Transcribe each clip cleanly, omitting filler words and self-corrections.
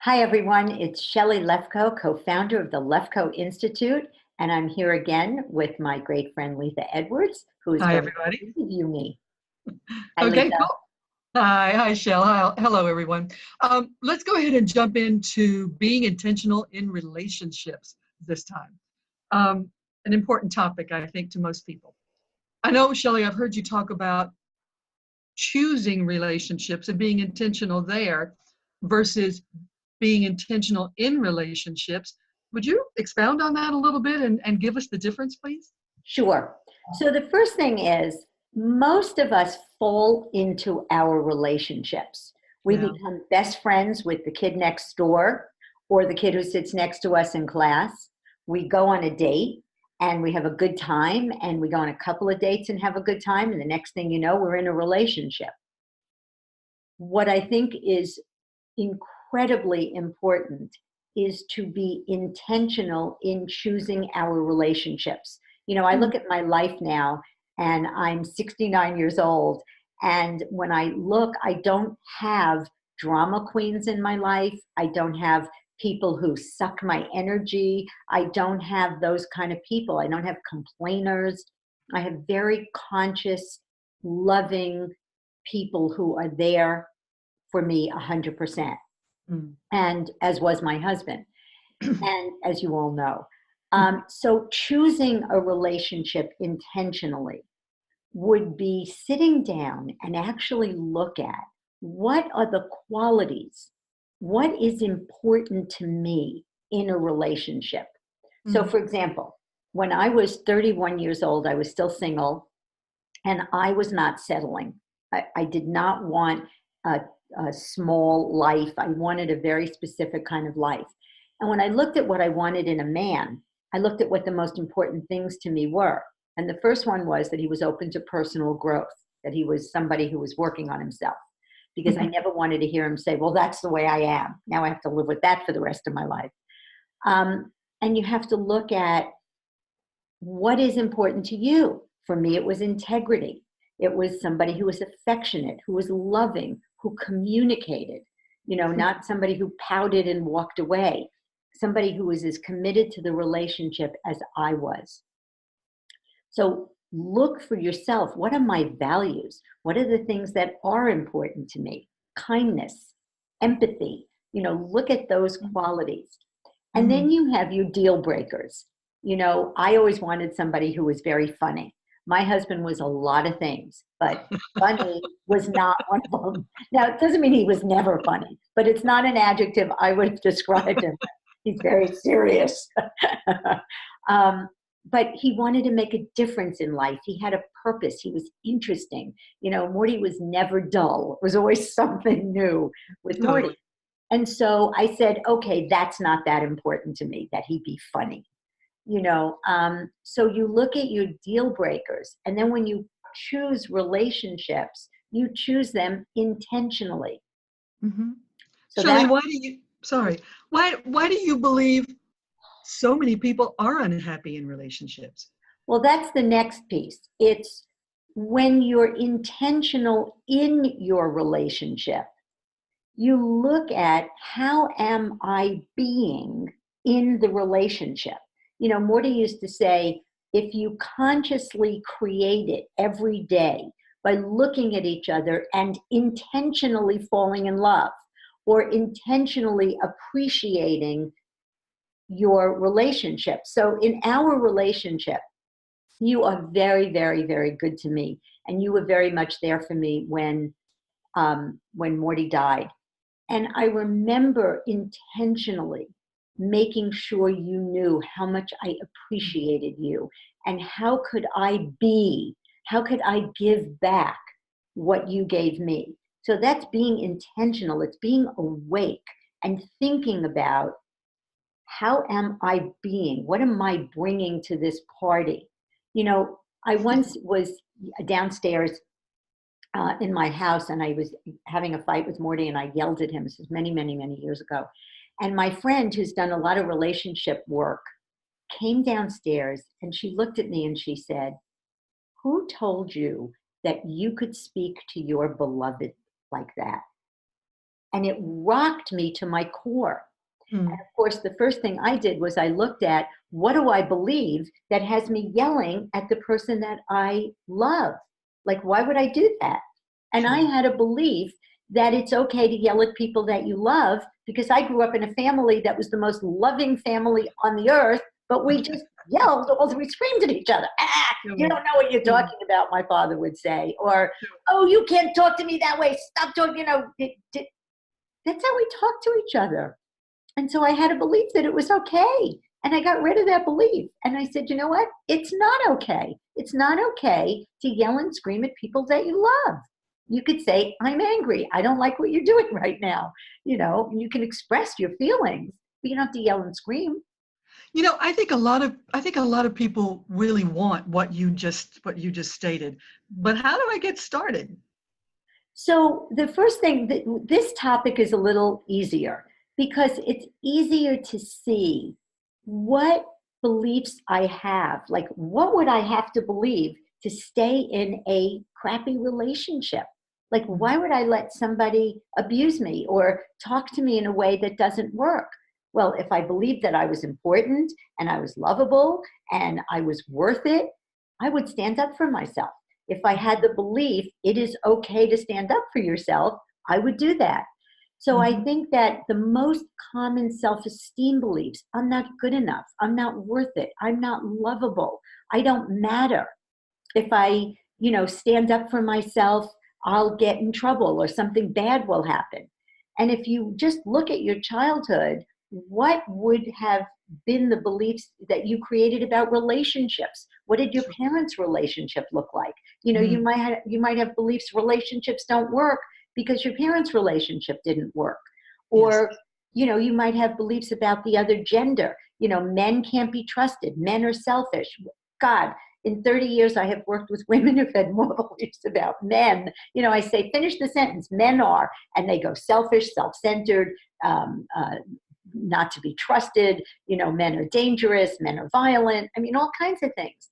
Hi, everyone. It's Shelly Lefkoe, co-founder of the Lefkoe Institute, and I'm here again with my great friend, Letha Edwards, who is Hi, going everybody. to interview me. Hi, Okay, Letha. cool. Hi, Shell. Hi, hello, everyone. Let's go ahead and jump into being intentional in relationships this time. An important topic, I think, to most people. I know, Shelly, I've heard you talk about choosing relationships and being intentional there versus being intentional in relationships. Would you expound on that a little bit and give us the difference, please? Sure. So the first thing is most of us fall into our relationships. We Yeah. become best friends with the kid next door or the kid who sits next to us in class. We go on a date and we have a good time, and we go on a couple of dates and have a good time, and the next thing you know, we're in a relationship. What I think is incredibly important is to be intentional in choosing our relationships. I Mhm. look at my life now and I'm 69 years old. And when I look, I don't have drama queens in my life. I don't have people who suck my energy. I don't have those kind of people. I don't have complainers. I have very conscious, loving people who are there for me 100%, Mm. and as was my husband, and as you all know. So choosing a relationship intentionally would be sitting down and actually look at what are the qualities, what is important to me in a relationship. So, Mm. for example, when I was 31 years old, I was still single and I was not settling. I did not want a, a small life. I wanted a very specific kind of life. And when I looked at what I wanted in a man, I looked at what the most important things to me were. And the first one was that he was open to personal growth, that he was somebody who was working on himself. Because I never wanted to hear him say, well, that's the way I am. Now I have to live with that for the rest of my life. And you have to look at what is important to you. For me, it was integrity. It was somebody who was affectionate, who was loving, who communicated, not somebody who pouted and walked away, somebody who was as committed to the relationship as I was. So look for yourself. What are my values? What are the things that are important to me? Kindness, empathy, look at those qualities. And Mhm. then you have your deal breakers. I always wanted somebody who was very funny. My husband was a lot of things, but funny was not one of them. Now, it doesn't mean he was never funny, but it's not an adjective I would have described him. He's very serious. um, but he wanted to make a difference in life. He had a purpose. He was interesting. Morty was never dull. It was always something new with Morty. Totally. And so I said, okay, that's not that important to me, that he be funny. So you look at your deal breakers, and then when you choose relationships, you choose them intentionally. Hmm. So Shirley, that, why do you believe so many people are unhappy in relationships? well, that's the next piece. It's when you're intentional in your relationship, you look at how am I being in the relationship. Morty used to say, if you consciously create it every day by looking at each other and intentionally falling in love or intentionally appreciating your relationship. So in our relationship, you are very, very, very good to me. And you were very much there for me when Morty died. And I remember intentionally making sure you knew how much I appreciated you and how could I give back what you gave me? So that's being intentional. It's being awake and thinking about how am I being? What am I bringing to this party? I once was downstairs in my house, and I was having a fight with Morty, and I yelled at him. This was many, many, many years ago. And my friend, who's done a lot of relationship work, came downstairs and she looked at me and she said, who told you that you could speak to your beloved like that? and it rocked me to my core. And Mm. of course, the first thing I did was I looked at, what do I believe that has me yelling at the person that I love? Like, why would I do that? And I Sure. had a belief that it's okay to yell at people that you love, because I grew up in a family that was the most loving family on the earth, but we just yelled, or we screamed at each other. Ah, you Sure. don't know what you're Sure. talking about, my father would say. Or, Sure. oh, you can't talk to me that way. Stop talking, that's how we talk to each other. And so I had a belief that it was okay. And I got rid of that belief. And I said, you know what? It's not okay. It's not okay to yell and scream at people that you love. You could say, I'm angry. I don't like what you're doing right now. You can express your feelings, but you don't have to yell and scream. I think a lot of people really want what you just stated. But how do I get started? So the first thing, this topic is a little easier because it's easier to see what beliefs I have. Like, what would I have to believe to stay in a crappy relationship? Like, Mm. why would I let somebody abuse me or talk to me in a way that doesn't work? Well, if I believed that I was important and I was lovable and I was worth it, I would stand up for myself. If I had the belief it is okay to stand up for yourself, I would do that. So I Mhm. think that the most common self-esteem beliefs, I'm not good enough, I'm not worth it, I'm not lovable, I don't matter. If I, stand up for myself, I'll get in trouble or something bad will happen. And if you just look at your childhood, what would have been the beliefs that you created about relationships? What did your Sure. parents' relationship look like? You Mm. might have beliefs relationships don't work because your parents' relationship didn't work. Yes. Or you might have beliefs about the other gender. Men can't be trusted, men are selfish. God, in 30 years, I have worked with women who've had more beliefs about men. I say, finish the sentence, men are, and they go selfish, self-centered, um, uh, not to be trusted, men are dangerous, men are violent. I mean, all kinds of things.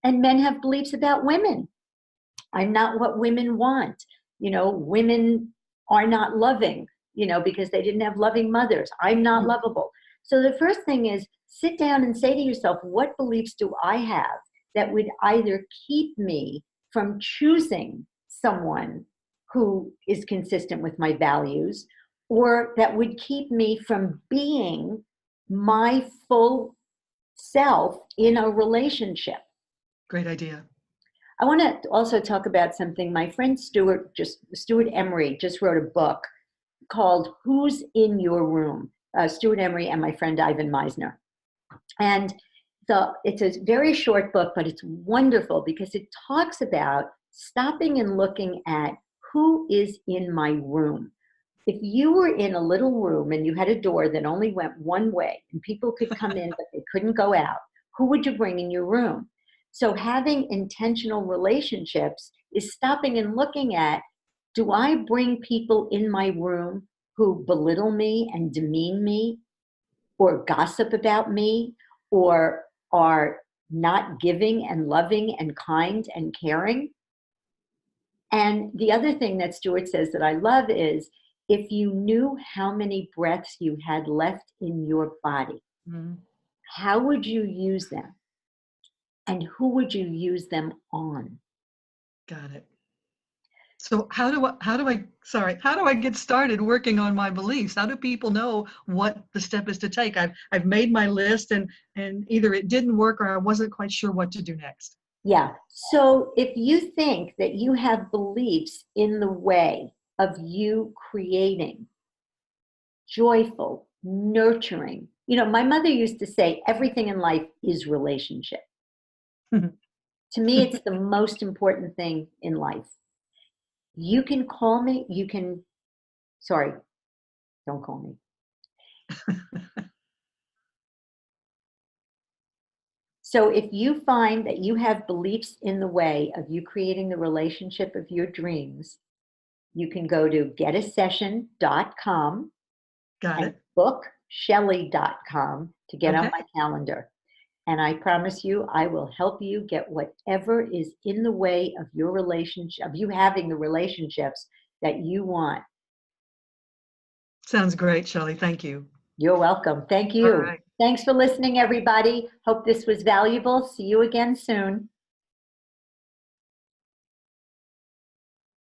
And men have beliefs about women. I'm not what women want. Women are not loving, because they didn't have loving mothers. I'm not Mm. lovable. So the first thing is sit down and say to yourself, what beliefs do I have that would either keep me from choosing someone who is consistent with my values, or that would keep me from being my full self in a relationship? Great idea. I want to also talk about something. My friend Stuart Emery just wrote a book called Who's in Your Room? Stuart Emery and my friend Ivan Meisner. And it's a very short book, but it's wonderful because it talks about stopping and looking at who is in my room. If you were in a little room and you had a door that only went one way and people could come in but they couldn't go out, who would you bring in your room? So having intentional relationships is stopping and looking at, do I bring people in my room who belittle me and demean me or gossip about me or are not giving and loving and kind and caring? And the other thing that Stuart says that I love is, if you knew how many breaths you had left in your body, Mm. how would you use them? And who would you use them on? Got it. So how do I get started working on my beliefs? How do people know what the step is to take? I've made my list and either it didn't work or I wasn't quite sure what to do next. Yeah. So if you think that you have beliefs in the way of you creating joyful, nurturing, my mother used to say, everything in life is relationship. To me, it's the most important thing in life. You can call me, sorry, don't call me. So if you find that you have beliefs in the way of you creating the relationship of your dreams, you can go to getasession.com Got and it. bookshelly.com to get on Okay. my calendar. And I promise you, I will help you get whatever is in the way of your relationship, of you having the relationships that you want. Sounds great, Shelly. Thank you. You're welcome. Thank All you. right. Thanks for listening, everybody. Hope this was valuable. See you again soon.